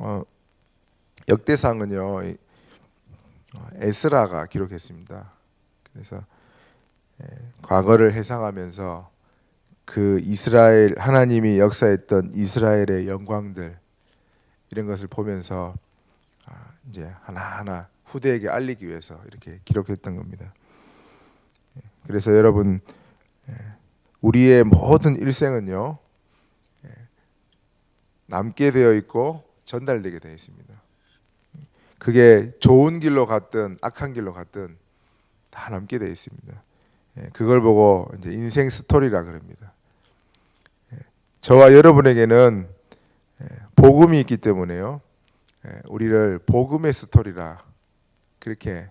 어, 역대상은요 에스라가 기록했습니다. 그래서 과거를 회상하면서 그 이스라엘 하나님이 역사했던 이스라엘의 영광들 이런 것을 보면서 이제 하나하나 후대에게 알리기 위해서 이렇게 기록했던 겁니다. 그래서 여러분 우리의 모든 일생은요 남게 되어 있고 전달되게 되어 있습니다. 그게 좋은 길로 갔든 악한 길로 갔든 다 남게 되어 있습니다. 그걸 보고 이제 인생 스토리라 그럽니다. 저와 여러분에게는 복음이 있기 때문에요. 우리를 복음의 스토리라 그렇게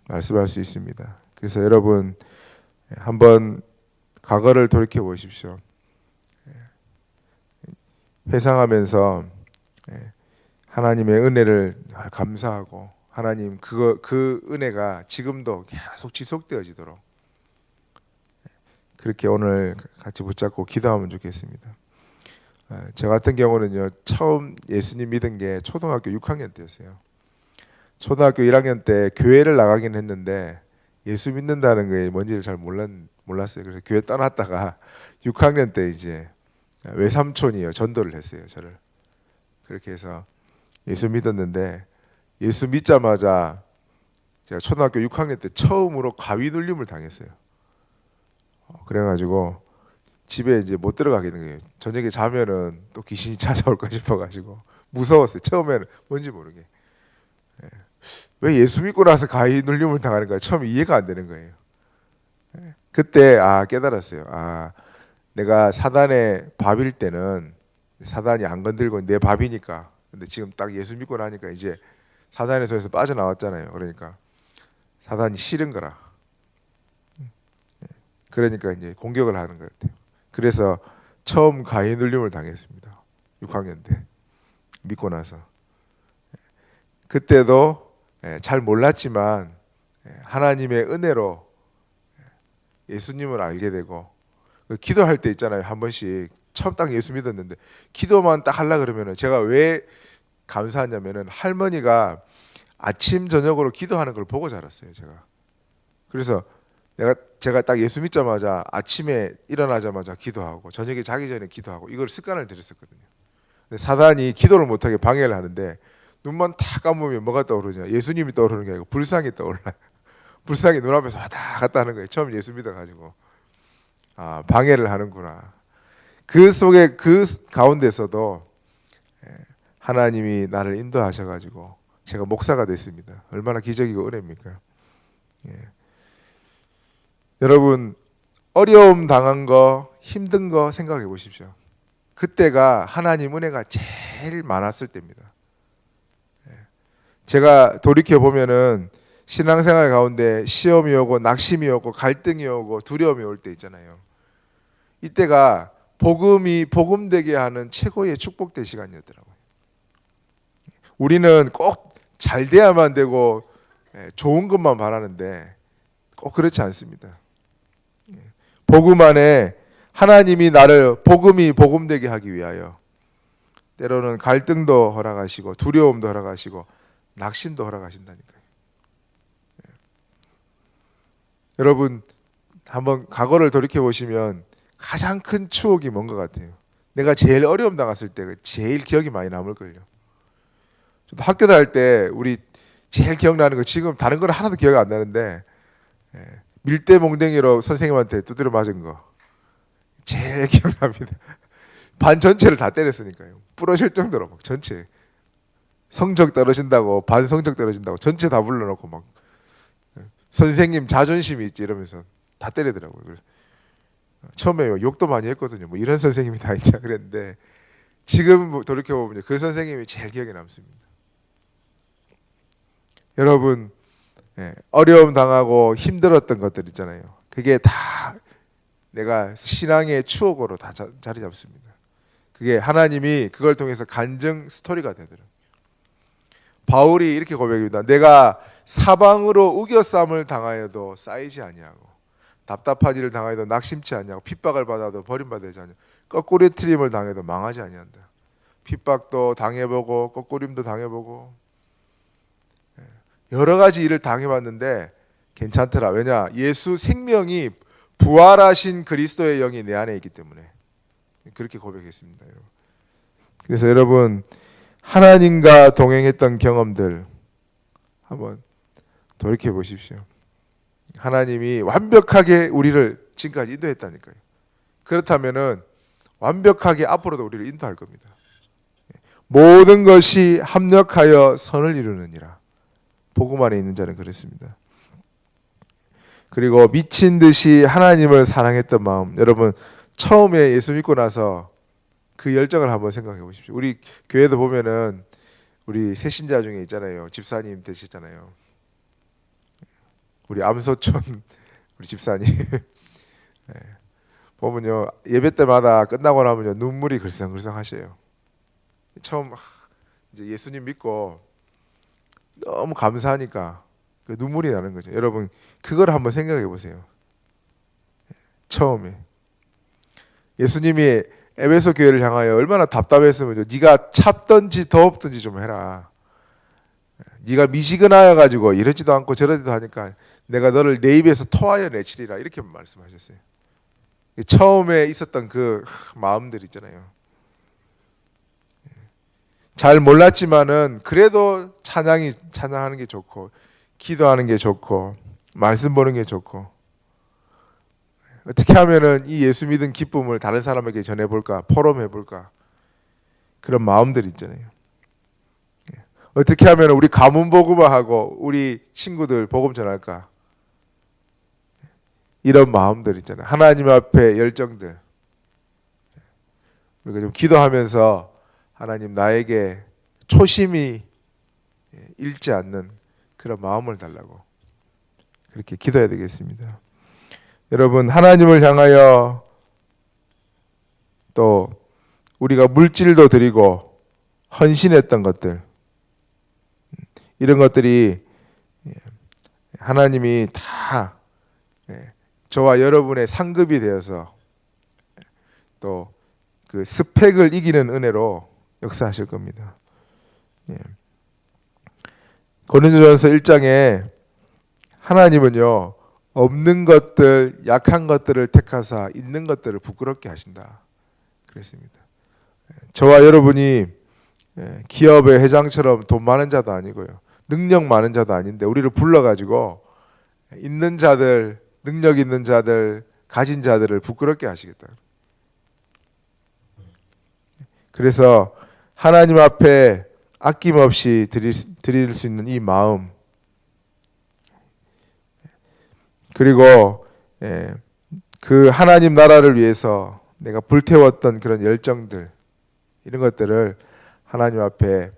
말씀할 수 있습니다. 그래서 여러분 한번 과거를 돌이켜 보십시오. 회상하면서 하나님의 은혜를 감사하고 하나님 그 은혜가 지금도 계속 지속되어지도록 그렇게 오늘 같이 붙잡고 기도하면 좋겠습니다. 저 같은 경우는요 처음 예수님 믿은 게 초등학교 6학년 때였어요. 초등학교 1학년 때 교회를 나가긴 했는데 예수 믿는다는 게 뭔지를 잘 몰랐어요. 그래서 교회 떠났다가 6학년 때 이제 외삼촌이요 전도를 했어요. 저를 그렇게 해서 예수 믿었는데 예수 믿자마자 제가 초등학교 6학년 때 처음으로 가위 눌림을 당했어요. 그래가지고 집에 이제 못 들어가게 된 거예요. 저녁에 자면은 또 귀신이 찾아올까 싶어가지고 무서웠어요. 처음에는 뭔지 모르게. 왜 예수 믿고 나서 가위 눌림을 당하는가 처음 이해가 안 되는 거예요. 그때 깨달았어요. 내가 사단의 밥일 때는 사단이 안 건들고 내 밥이니까. 근데 지금 딱 예수 믿고 나니까 이제 사단의 손에서 빠져나왔잖아요. 그러니까 사단이 싫은 거라. 그러니까 이제 공격을 하는 것 같아요. 그래서 처음 가위 눌림을 당했습니다. 6학년 때 믿고 나서 그때도 잘 몰랐지만 하나님의 은혜로 예수님을 알게 되고 기도할 때 있잖아요. 한 번씩 처음 딱 예수 믿었는데 기도만 딱 하려 그러면은 제가 왜 감사하냐면은 할머니가 아침 저녁으로 기도하는 걸 보고 자랐어요. 제가 그래서 제가 딱 예수 믿자마자 아침에 일어나자마자 기도하고 저녁에 자기 전에 기도하고 이걸 습관을 들였었거든요. 근데 사단이 기도를 못하게 방해를 하는데 눈만 탁 감으면 뭐가 떠오르냐? 예수님이 떠오르는 게 아니고 불상이 떠올라요. 불상이 눈앞에서 왔다 갔다 하는 거예요. 처음 예수 믿어가지고 방해를 하는구나. 그 속에 그 가운데서도 하나님이 나를 인도하셔가지고 제가 목사가 됐습니다. 얼마나 기적이고 은혜입니까? 여러분 어려움 당한 거 힘든 거 생각해 보십시오. 그때가 하나님 은혜가 제일 많았을 때입니다. 제가 돌이켜 보면은 신앙생활 가운데 시험이 오고 낙심이 오고 갈등이 오고 두려움이 올 때 있잖아요. 이때가 복음이 복음되게 하는 최고의 축복된 시간이었더라고요. 우리는 꼭 잘 돼야만 되고 좋은 것만 바라는데 꼭 그렇지 않습니다. 복음 안에 하나님이 나를 복음이 복음되게 하기 위하여 때로는 갈등도 허락하시고 두려움도 허락하시고 낙심도 허락하신다니까요. 여러분 한번 과거를 돌이켜 보시면 가장 큰 추억이 뭔 것 같아요? 내가 제일 어려움 당했을 때 제일 기억이 많이 남을걸요. 저도 학교 다닐 때 우리 제일 기억나는 거 지금 다른 건 하나도 기억이 안 나는데 밀대 몽댕이로 선생님한테 두드려 맞은 거 제일 기억납니다. 반 전체를 다 때렸으니까요. 부러질 정도로 막 전체 성적 떨어진다고 반 성적 떨어진다고 전체 다 불러놓고 막 선생님 자존심이 있지 이러면서 다 때리더라고요. 그래서 처음에 욕도 많이 했거든요. 뭐 이런 선생님이 다 있냐 그랬는데 지금 돌이켜 보면 그 선생님이 제일 기억에 남습니다. 여러분 어려움 당하고 힘들었던 것들 있잖아요. 그게 다 내가 신앙의 추억으로 다 자리 잡습니다. 그게 하나님이 그걸 통해서 간증 스토리가 되더라고요. 바울이 이렇게 고백합니다. 내가 사방으로 우겨쌈을 당하여도 쌓이지 아니하고 답답한 일을 당하여도 낙심치 아니하고 핍박을 받아도 버림받지 아니하고 거꾸로 트림을 당해도 망하지 아니한다. 핍박도 당해보고 꺾꾸림도 당해보고 여러 가지 일을 당해봤는데 괜찮더라. 왜냐? 예수 생명이 부활하신 그리스도의 영이 내 안에 있기 때문에 그렇게 고백했습니다. 여러분. 그래서 여러분 하나님과 동행했던 경험들 한번 돌이켜 보십시오. 하나님이 완벽하게 우리를 지금까지 인도했다니까요. 그렇다면은 완벽하게 앞으로도 우리를 인도할 겁니다. 모든 것이 합력하여 선을 이루느니라. 복음 안에 있는 자는 그랬습니다. 그리고 미친 듯이 하나님을 사랑했던 마음. 여러분 처음에 예수 믿고 나서 그 열정을 한번 생각해 보십시오. 우리 교회도 보면은 우리 새신자 중에 있잖아요. 집사님 되시잖아요. 우리 암소촌 우리 집사님 보면요 예배 때마다 끝나고 나면요 눈물이 글썽글썽 하셔요. 처음 이제 예수님 믿고 너무 감사하니까 그 눈물이 나는 거죠. 여러분 그걸 한번 생각해 보세요. 처음에 예수님이 에베소 교회를 향하여 얼마나 답답했으면요. 네가 찹든지 더웠든지 좀 해라. 네가 미지근하여 가지고 이러지도 않고 저러지도 하니까 내가 너를 내 입에서 토하여 내치리라 이렇게 말씀하셨어요. 처음에 있었던 그 마음들 있잖아요. 잘 몰랐지만은 그래도 찬양하는 게 좋고 기도하는 게 좋고 말씀 보는 게 좋고 어떻게 하면은 이 예수 믿은 기쁨을 다른 사람에게 전해볼까 포럼해볼까 그런 마음들 있잖아요. 어떻게 하면 우리 가문 복음화하고 우리 친구들 복음 전할까 이런 마음들 있잖아요. 하나님 앞에 열정들 우리가 좀 기도하면서 하나님 나에게 초심이 잃지 않는 그런 마음을 달라고 그렇게 기도해야 되겠습니다. 여러분 하나님을 향하여 또 우리가 물질도 드리고 헌신했던 것들 이런 것들이 하나님이 다 저와 여러분의 상급이 되어서 또 그 스펙을 이기는 은혜로 역사하실 겁니다. 고린도전서 1장에 하나님은요 없는 것들, 약한 것들을 택하사 있는 것들을 부끄럽게 하신다. 그랬습니다. 저와 여러분이 기업의 회장처럼 돈 많은 자도 아니고요. 능력 많은 자도 아닌데 우리를 불러가지고 있는 자들, 능력 있는 자들, 가진 자들을 부끄럽게 하시겠다. 그래서 하나님 앞에 아낌없이 드릴 수 있는 이 마음 그리고 그 하나님 나라를 위해서 내가 불태웠던 그런 열정들 이런 것들을 하나님 앞에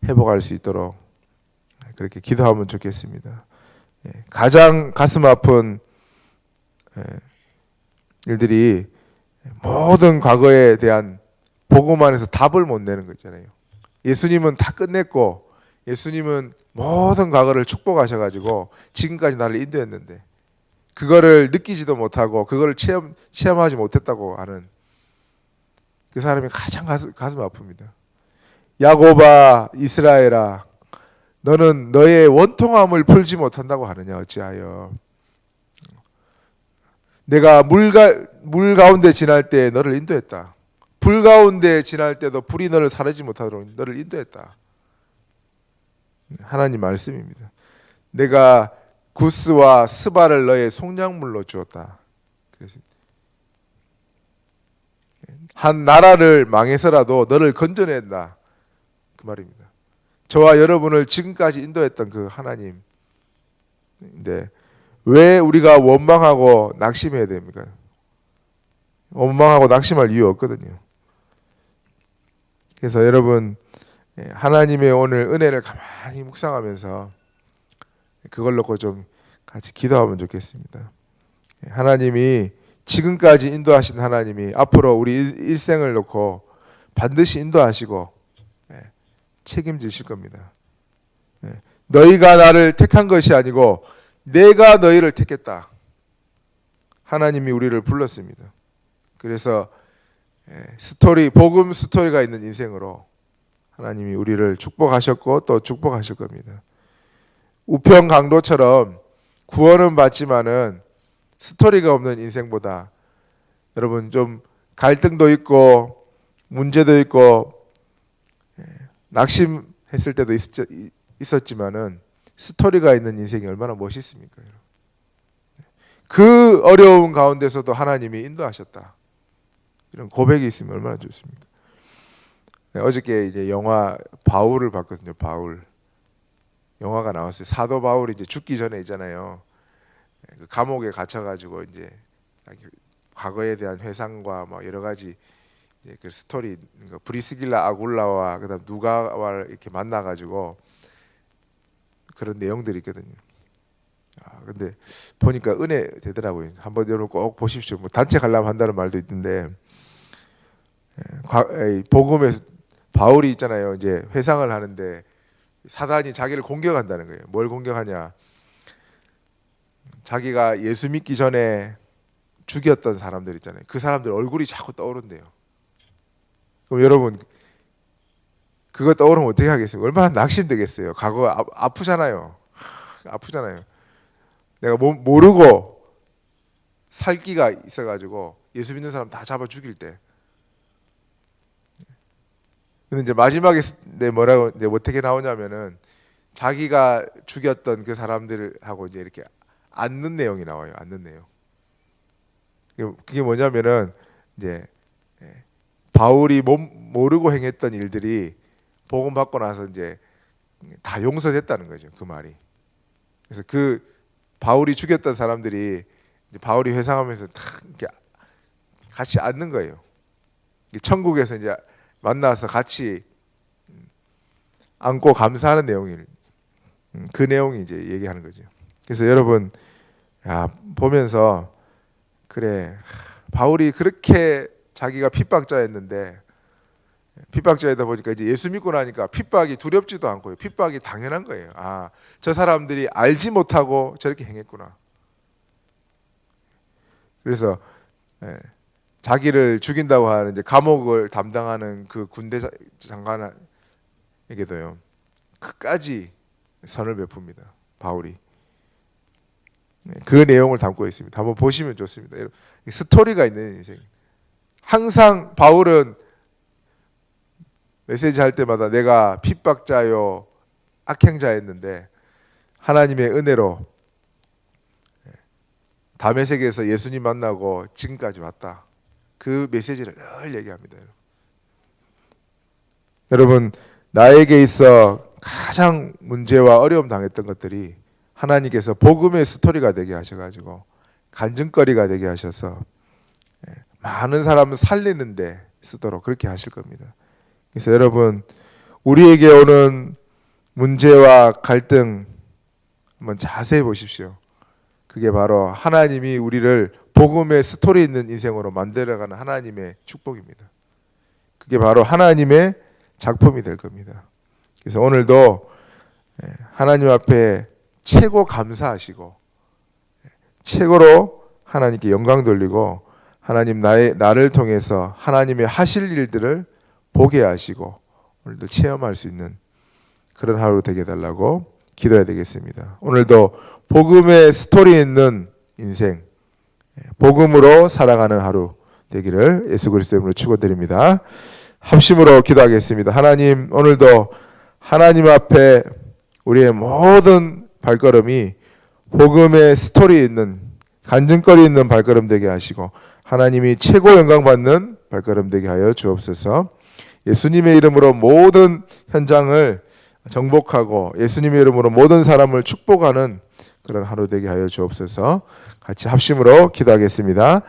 회복할 수 있도록 그렇게 기도하면 좋겠습니다. 가장 가슴 아픈 일들이 모든 과거에 대한 복음 안에서 답을 못 내는 거 있잖아요. 예수님은 다 끝냈고 예수님은 모든 과거를 축복하셔가지고 지금까지 나를 인도했는데 그거를 느끼지도 못하고 그거를 체험하지 못했다고 하는 그 사람이 가장 가슴 아픕니다. 야곱아 이스라엘아 너는 너의 원통함을 풀지 못한다고 하느냐 어찌하여 내가 물 가운데 지날 때 너를 인도했다. 불 가운데 지날 때도 불이 너를 사르지 못하도록 너를 인도했다. 하나님 말씀입니다. 내가 구스와 스바를 너의 속량물로 주었다. 그랬습니다. 한 나라를 망해서라도 너를 건져낸다. 그 말입니다. 저와 여러분을 지금까지 인도했던 그 하나님. 근데 왜 우리가 원망하고 낙심해야 됩니까? 원망하고 낙심할 이유 없거든요. 그래서 여러분 하나님의 오늘 은혜를 가만히 묵상하면서 그걸 놓고 좀 같이 기도하면 좋겠습니다. 하나님이 지금까지 인도하신 하나님이 앞으로 우리 일생을 놓고 반드시 인도하시고 책임지실 겁니다. 너희가 나를 택한 것이 아니고 내가 너희를 택했다. 하나님이 우리를 불렀습니다. 그래서 스토리, 복음 스토리가 있는 인생으로 하나님이 우리를 축복하셨고 또 축복하실 겁니다. 우편 강도처럼 구원은 받지만은 스토리가 없는 인생보다 여러분 좀 갈등도 있고 문제도 있고 낙심했을 때도 있었지만은 스토리가 있는 인생이 얼마나 멋있습니까? 그 어려운 가운데서도 하나님이 인도하셨다. 이런 고백이 있으면 얼마나 좋습니까? 어저께 이제 영화 바울을 봤거든요. 바울 영화가 나왔어요. 사도 바울이 이제 죽기 전에 있잖아요. 그 감옥에 갇혀가지고 이제 과거에 대한 회상과 뭐 여러 가지 그 스토리, 브리스길라 아굴라와 그다음 누가와 이렇게 만나가지고 그런 내용들이 있거든요. 근데 보니까 은혜 되더라고요. 한번 여러분 꼭 보십시오. 뭐 단체 관람 한다는 말도 있던데 복음에서 바울이 있잖아요. 이제 회상을 하는데 사단이 자기를 공격한다는 거예요. 뭘 공격하냐? 자기가 예수 믿기 전에 죽였던 사람들 있잖아요. 그 사람들 얼굴이 자꾸 떠오른대요. 그럼 여러분 그거 떠오르면 어떻게 하겠어요? 얼마나 낙심되겠어요. 과거 아프잖아요. 아프잖아요. 내가 모르고 살기가 있어가지고 예수 믿는 사람 다 잡아 죽일 때. 근데 이제 마지막에 뭐라고 이제 어떻게 나오냐면은 자기가 죽였던 그 사람들하고 이제 이렇게 앉는 내용이 나와요. 앉는 내용. 그게 뭐냐면은 이제 바울이 모르고 행했던 일들이 복음 받고 나서 이제 다 용서됐다는 거죠. 그 말이. 그래서 그 바울이 죽였던 사람들이 이제 바울이 회상하면서 다 이렇게 같이 앉는 거예요. 천국에서 이제 만나서 같이 안고 감사하는 내용이 그 내용이 이제 얘기하는 거죠. 그래서 여러분 보면서 그래 바울이 그렇게 자기가 핍박자였는데 핍박자이다 보니까 이제 예수 믿고 나니까 핍박이 두렵지도 않고요. 핍박이 당연한 거예요. 저 사람들이 알지 못하고 저렇게 행했구나. 그래서 자기를 죽인다고 하는 이제 감옥을 담당하는 그 군대 장관에게도요. 끝까지 선을 베풉니다. 바울이. 그 내용을 담고 있습니다. 한번 보시면 좋습니다. 스토리가 있는 인생. 항상 바울은 메시지 할 때마다 내가 핍박자요 악행자였는데 하나님의 은혜로 다메섹에서 예수님 만나고 지금까지 왔다. 그 메시지를 늘 얘기합니다. 여러분 나에게 있어 가장 문제와 어려움 당했던 것들이 하나님께서 복음의 스토리가 되게 하셔가지고 간증거리가 되게 하셔서 많은 사람을 살리는데 쓰도록 그렇게 하실 겁니다. 그래서 여러분 우리에게 오는 문제와 갈등 한번 자세히 보십시오. 그게 바로 하나님이 우리를 복음의 스토리 있는 인생으로 만들어가는 하나님의 축복입니다. 그게 바로 하나님의 작품이 될 겁니다. 그래서 오늘도 하나님 앞에 최고 감사하시고 최고로 하나님께 영광 돌리고 하나님 나를 통해서 하나님의 하실 일들을 보게 하시고 오늘도 체험할 수 있는 그런 하루 되게 해달라고 기도해야 되겠습니다. 오늘도 복음의 스토리 있는 인생, 복음으로 살아가는 하루 되기를 예수 그리스도의 이름으로 축원드립니다. 합심으로 기도하겠습니다. 하나님 오늘도 하나님 앞에 우리의 모든 발걸음이 복음의 스토리 있는 간증거리 있는 발걸음 되게 하시고 하나님이 최고 영광 받는 발걸음 되게 하여 주옵소서. 예수님의 이름으로 모든 현장을 정복하고 예수님의 이름으로 모든 사람을 축복하는 그런 하루 되게 하여 주옵소서. 같이 합심으로 기도하겠습니다.